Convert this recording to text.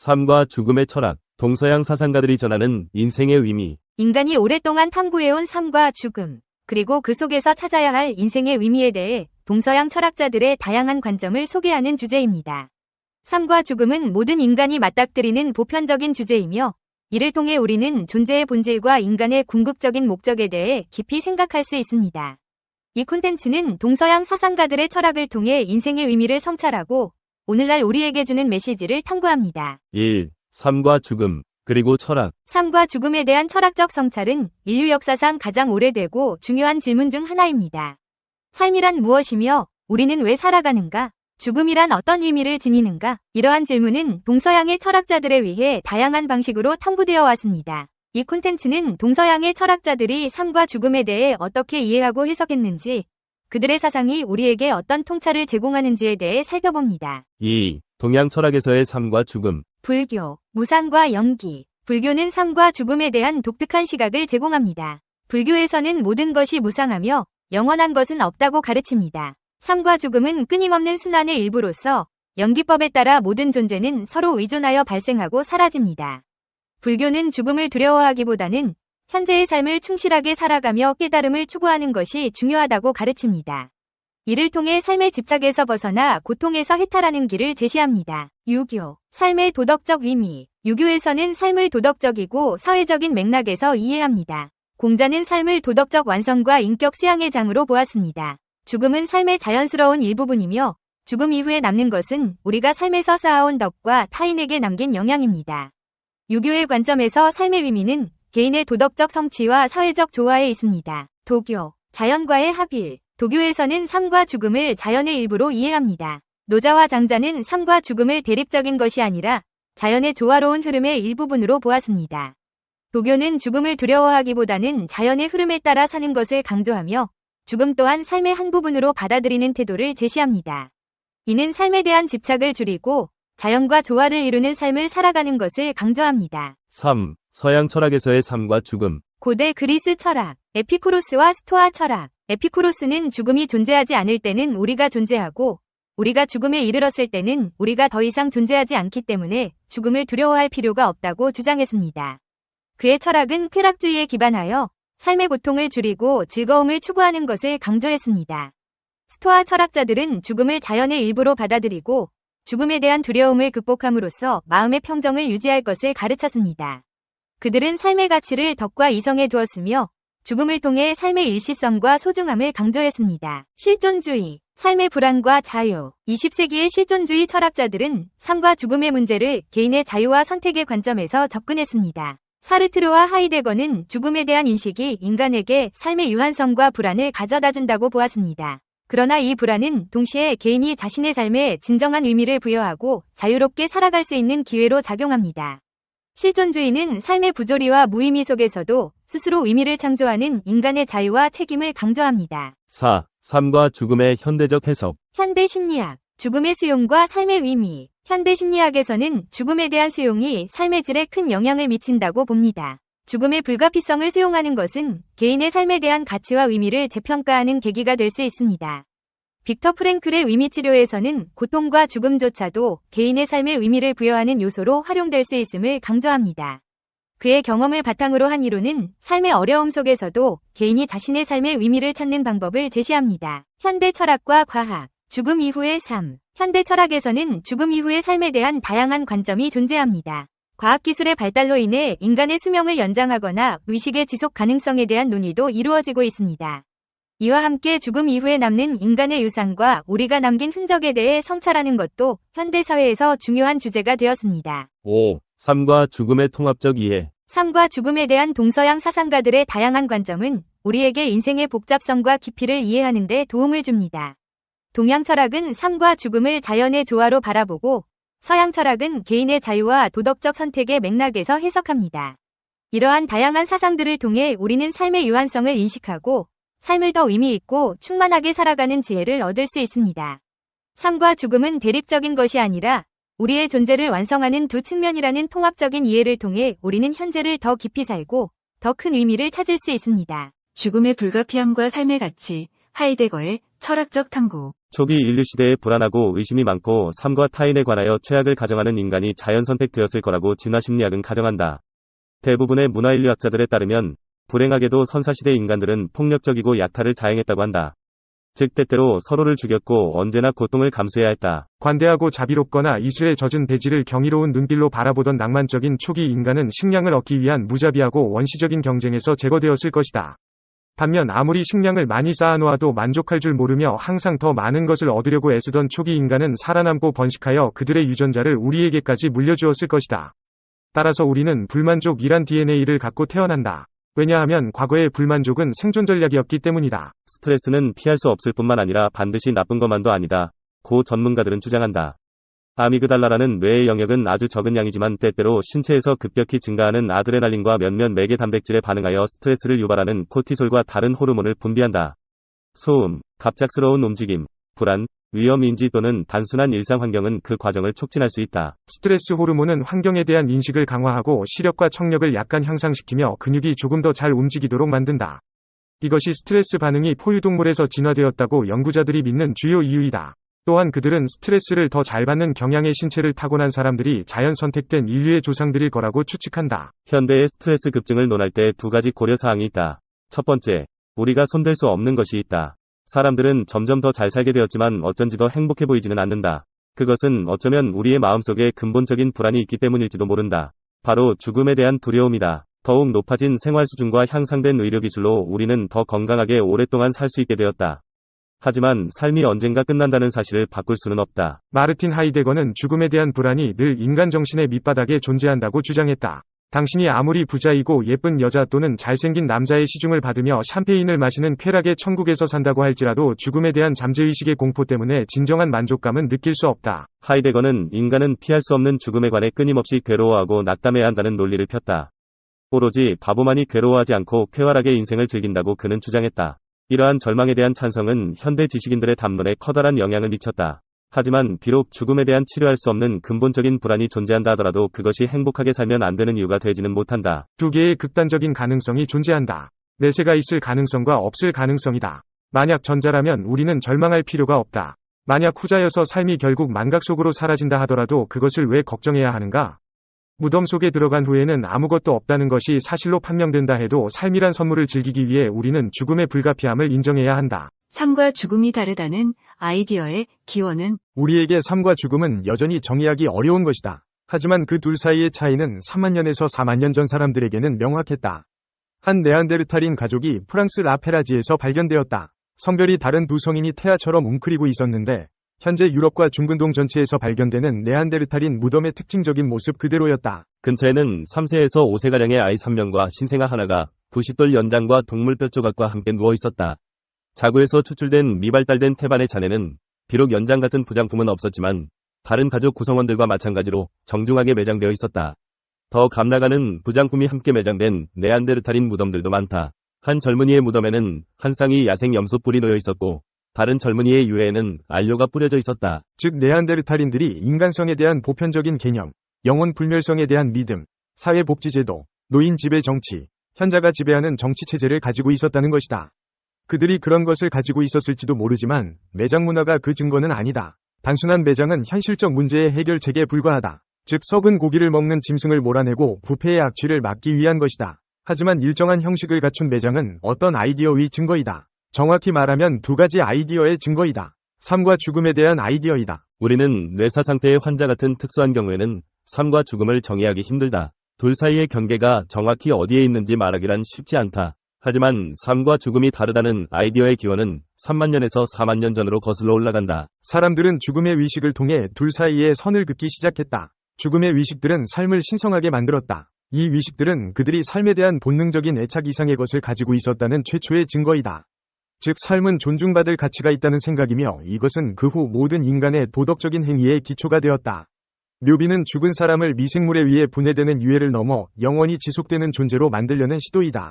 삶과 죽음의 철학, 동서양 사상가들이 전하는 인생의 의미. 인간이 오랫동안 탐구해온 삶과 죽음, 그리고 그 속에서 찾아야 할 인생의 의미에 대해 동서양 철학자들의 다양한 관점을 소개하는 주제입니다. 삶과 죽음은 모든 인간이 맞닥뜨리는 보편적인 주제이며, 이를 통해 우리는 존재의 본질과 인간의 궁극적인 목적에 대해 깊이 생각할 수 있습니다. 이 콘텐츠는 동서양 사상가들의 철학을 통해 인생의 의미를 성찰하고 오늘날 우리에게 주는 메시지를 탐구합니다. 1. 삶과 죽음, 그리고 철학. 삶과 죽음에 대한 철학적 성찰은 인류 역사상 가장 오래되고 중요한 질문 중 하나입니다. 삶이란 무엇이며 우리는 왜 살아가는가? 죽음이란 어떤 의미를 지니는가? 이러한 질문은 동서양의 철학자들에 의해 다양한 방식으로 탐구되어 왔습니다. 이 콘텐츠는 동서양의 철학자들이 삶과 죽음에 대해 어떻게 이해하고 해석했는지, 그들의 사상이 우리에게 어떤 통찰을 제공하는지에 대해 살펴봅니다. 2. 동양 철학에서의 삶과 죽음. 불교, 무상과 연기. 불교는 삶과 죽음에 대한 독특한 시각을 제공합니다. 불교에서는 모든 것이 무상하며 영원한 것은 없다고 가르칩니다. 삶과 죽음은 끊임없는 순환의 일부로서 연기법에 따라 모든 존재는 서로 의존하여 발생하고 사라집니다. 불교는 죽음을 두려워하기보다는 현재의 삶을 충실하게 살아가며 깨달음을 추구하는 것이 중요하다고 가르칩니다. 이를 통해 삶의 집착에서 벗어나 고통에서 해탈하는 길을 제시합니다. 유교, 삶의 도덕적 의미. 유교에서는 삶을 도덕적이고 사회적인 맥락에서 이해합니다. 공자는 삶을 도덕적 완성과 인격 수양의 장으로 보았습니다. 죽음은 삶의 자연스러운 일부분이며 죽음 이후에 남는 것은 우리가 삶에서 쌓아온 덕과 타인에게 남긴 영향입니다. 유교의 관점에서 삶의 의미는 개인의 도덕적 성취와 사회적 조화에 있습니다. 도교, 자연과의 합일. 도교에서는 삶과 죽음을 자연의 일부로 이해합니다. 노자와 장자는 삶과 죽음을 대립적인 것이 아니라 자연의 조화로운 흐름의 일부분으로 보았습니다. 도교는 죽음을 두려워하기보다는 자연의 흐름에 따라 사는 것을 강조하며 죽음 또한 삶의 한 부분으로 받아들이는 태도를 제시합니다. 이는 삶에 대한 집착을 줄이고 자연과 조화를 이루는 삶을 살아가는 것을 강조합니다. 3. 서양 철학에서의 삶과 죽음. 고대 그리스 철학, 에피쿠로스와 스토아 철학. 에피쿠로스는 죽음이 존재하지 않을 때는 우리가 존재하고 우리가 죽음에 이르렀을 때는 우리가 더 이상 존재하지 않기 때문에 죽음을 두려워할 필요가 없다고 주장했습니다. 그의 철학은 쾌락주의에 기반하여 삶의 고통을 줄이고 즐거움을 추구하는 것을 강조했습니다. 스토아 철학자들은 죽음을 자연의 일부로 받아들이고 죽음에 대한 두려움을 극복함으로써 마음의 평정을 유지할 것을 가르쳤습니다. 그들은 삶의 가치를 덕과 이성에 두었으며 죽음을 통해 삶의 일시성과 소중함을 강조했습니다. 실존주의, 삶의 불안과 자유. 20세기의 실존주의 철학자들은 삶과 죽음의 문제를 개인의 자유와 선택의 관점에서 접근했습니다. 사르트르와 하이데거는 죽음에 대한 인식이 인간에게 삶의 유한성과 불안을 가져다준다고 보았습니다. 그러나 이 불안은 동시에 개인이 자신의 삶에 진정한 의미를 부여하고 자유롭게 살아갈 수 있는 기회로 작용합니다. 실존주의는 삶의 부조리와 무의미 속에서도 스스로 의미를 창조하는 인간의 자유와 책임을 강조합니다. 4. 삶과 죽음의 현대적 해석. 현대 심리학, 죽음의 수용과 삶의 의미. 현대 심리학에서는 죽음에 대한 수용이 삶의 질에 큰 영향을 미친다고 봅니다. 죽음의 불가피성을 수용하는 것은 개인의 삶에 대한 가치와 의미를 재평가하는 계기가 될 수 있습니다. 빅터 프랭클의 의미치료에서는 고통과 죽음조차도 개인의 삶의 의미를 부여하는 요소로 활용될 수 있음을 강조합니다. 그의 경험을 바탕으로 한 이론은 삶의 어려움 속에서도 개인이 자신의 삶의 의미를 찾는 방법을 제시합니다. 현대 철학과 과학, 죽음 이후의 삶. 현대 철학에서는 죽음 이후의 삶에 대한 다양한 관점이 존재합니다. 과학기술의 발달로 인해 인간의 수명을 연장하거나 의식의 지속 가능성에 대한 논의도 이루어지고 있습니다. 이와 함께 죽음 이후에 남는 인간의 유산과 우리가 남긴 흔적에 대해 성찰하는 것도 현대사회에서 중요한 주제가 되었습니다. 5. 삶과 죽음의 통합적 이해. 삶과 죽음에 대한 동서양 사상가들의 다양한 관점은 우리에게 인생의 복잡성과 깊이를 이해하는 데 도움을 줍니다. 동양 철학은 삶과 죽음을 자연의 조화로 바라보고 서양 철학은 개인의 자유와 도덕적 선택의 맥락에서 해석합니다. 이러한 다양한 사상들을 통해 우리는 삶의 유한성을 인식하고 삶을 더 의미 있고 충만하게 살아가는 지혜를 얻을 수 있습니다. 삶과 죽음은 대립적인 것이 아니라 우리의 존재를 완성하는 두 측면이라는 통합적인 이해를 통해 우리는 현재를 더 깊이 살고 더 큰 의미를 찾을 수 있습니다. 죽음의 불가피함과 삶의 가치, 하이데거의 철학적 탐구. 초기 인류 시대에 불안하고 의심이 많고 삶과 타인에 관하여 최악을 가정하는 인간이 자연 선택되었을 거라고 진화심리학은 가정한다. 대부분의 문화인류학자들에 따르면 불행하게도 선사시대 인간들은 폭력적이고 약탈을 자행했다고 한다. 즉 때때로 서로를 죽였고 언제나 고통을 감수해야 했다. 관대하고 자비롭거나 이슬에 젖은 대지를 경이로운 눈길로 바라보던 낭만적인 초기 인간은 식량을 얻기 위한 무자비하고 원시적인 경쟁에서 제거되었을 것이다. 반면 아무리 식량을 많이 쌓아놓아도 만족할 줄 모르며 항상 더 많은 것을 얻으려고 애쓰던 초기 인간은 살아남고 번식하여 그들의 유전자를 우리에게까지 물려주었을 것이다. 따라서 우리는 불만족이란 DNA를 갖고 태어난다. 왜냐하면 과거의 불만족은 생존 전략이었기 때문이다. 스트레스는 피할 수 없을 뿐만 아니라 반드시 나쁜 것만도 아니다. 고 전문가들은 주장한다. 아미그달라라는 뇌의 영역은 아주 적은 양이지만 때때로 신체에서 급격히 증가하는 아드레날린과 몇몇 매개 단백질에 반응하여 스트레스를 유발하는 코티솔과 다른 호르몬을 분비한다. 소음, 갑작스러운 움직임, 불안, 위험 인지 또는 단순한 일상 환경은 그 과정을 촉진할 수 있다. 스트레스 호르몬은 환경에 대한 인식을 강화하고 시력과 청력을 약간 향상시키며 근육이 조금 더 잘 움직이도록 만든다. 이것이 스트레스 반응이 포유동물에서 진화되었다고 연구자들이 믿는 주요 이유이다. 또한 그들은 스트레스를 더 잘 받는 경향의 신체를 타고난 사람들이 자연 선택된 인류의 조상들일 거라고 추측한다. 현대의 스트레스 급증을 논할 때 두 가지 고려사항이 있다. 첫 번째, 우리가 손댈 수 없는 것이 있다. 사람들은 점점 더 잘 살게 되었지만 어쩐지 더 행복해 보이지는 않는다. 그것은 어쩌면 우리의 마음속에 근본적인 불안이 있기 때문일지도 모른다. 바로 죽음에 대한 두려움이다. 더욱 높아진 생활 수준과 향상된 의료기술로 우리는 더 건강하게 오랫동안 살 수 있게 되었다. 하지만 삶이 언젠가 끝난다는 사실을 바꿀 수는 없다. 마르틴 하이데거는 죽음에 대한 불안이 늘 인간 정신의 밑바닥에 존재한다고 주장했다. 당신이 아무리 부자이고 예쁜 여자 또는 잘생긴 남자의 시중을 받으며 샴페인을 마시는 쾌락의 천국에서 산다고 할지라도 죽음에 대한 잠재의식의 공포 때문에 진정한 만족감은 느낄 수 없다. 하이데거는 인간은 피할 수 없는 죽음에 관해 끊임없이 괴로워하고 낙담해야 한다는 논리를 폈다. 오로지 바보만이 괴로워하지 않고 쾌활하게 인생을 즐긴다고 그는 주장했다. 이러한 절망에 대한 찬성은 현대 지식인들의 담론에 커다란 영향을 미쳤다. 하지만 비록 죽음에 대한 치료할 수 없는 근본적인 불안이 존재한다 하더라도 그것이 행복하게 살면 안 되는 이유가 되지는 못한다. 두 개의 극단적인 가능성이 존재한다. 내세가 있을 가능성과 없을 가능성이다. 만약 전자라면 우리는 절망할 필요가 없다. 만약 후자여서 삶이 결국 만각 속으로 사라진다 하더라도 그것을 왜 걱정해야 하는가? 무덤 속에 들어간 후에는 아무것도 없다는 것이 사실로 판명된다 해도 삶이란 선물을 즐기기 위해 우리는 죽음의 불가피함을 인정해야 한다. 삶과 죽음이 다르다는 아이디어의 기원은 우리에게 삶과 죽음은 여전히 정의하기 어려운 것이다. 하지만 그 둘 사이의 차이는 3만 년에서 4만 년 전 사람들에게는 명확했다. 한 네안데르탈인 가족이 프랑스 라페라지에서 발견되었다. 성별이 다른 두 성인이 태아처럼 웅크리고 있었는데 현재 유럽과 중근동 전체에서 발견되는 네안데르탈인 무덤의 특징적인 모습 그대로였다. 근처에는 3세에서 5세가량의 아이 3명과 신생아 하나가 부싯돌 연장과 동물뼈 조각과 함께 누워 있었다. 자구에서 추출된 미발달된 태반의 잔에는 비록 연장 같은 부장품은 없었지만 다른 가족 구성원들과 마찬가지로 정중하게 매장되어 있었다. 더 감나가는 부장품이 함께 매장된 네안데르탈인 무덤들도 많다. 한 젊은이의 무덤에는 한 쌍이 야생 염소뿔이 놓여 있었고 다른 젊은이의 유해에는 안료가 뿌려져 있었다. 즉 네안데르탈인들이 인간성에 대한 보편적인 개념, 영혼 불멸성에 대한 믿음, 사회복지제도, 노인 지배 정치, 현자가 지배하는 정치체제를 가지고 있었다는 것이다. 그들이 그런 것을 가지고 있었을지도 모르지만 매장 문화가 그 증거는 아니다. 단순한 매장은 현실적 문제의 해결책에 불과하다. 즉 썩은 고기를 먹는 짐승을 몰아내고 부패의 악취를 막기 위한 것이다. 하지만 일정한 형식을 갖춘 매장은 어떤 아이디어의 증거이다. 정확히 말하면 두 가지 아이디어의 증거이다. 삶과 죽음에 대한 아이디어이다. 우리는 뇌사 상태의 환자 같은 특수한 경우에는 삶과 죽음을 정의하기 힘들다. 둘 사이의 경계가 정확히 어디에 있는지 말하기란 쉽지 않다. 하지만 삶과 죽음이 다르다는 아이디어의 기원은 3만 년에서 4만 년 전으로 거슬러 올라간다. 사람들은 죽음의 위식을 통해 둘 사이에 선을 긋기 시작했다. 죽음의 위식들은 삶을 신성하게 만들었다. 이 위식들은 그들이 삶에 대한 본능적인 애착 이상의 것을 가지고 있었다는 최초의 증거이다. 즉 삶은 존중받을 가치가 있다는 생각이며 이것은 그 후 모든 인간의 도덕적인 행위의 기초가 되었다. 묘비는 죽은 사람을 미생물에 의해 분해되는 유해를 넘어 영원히 지속되는 존재로 만들려는 시도이다.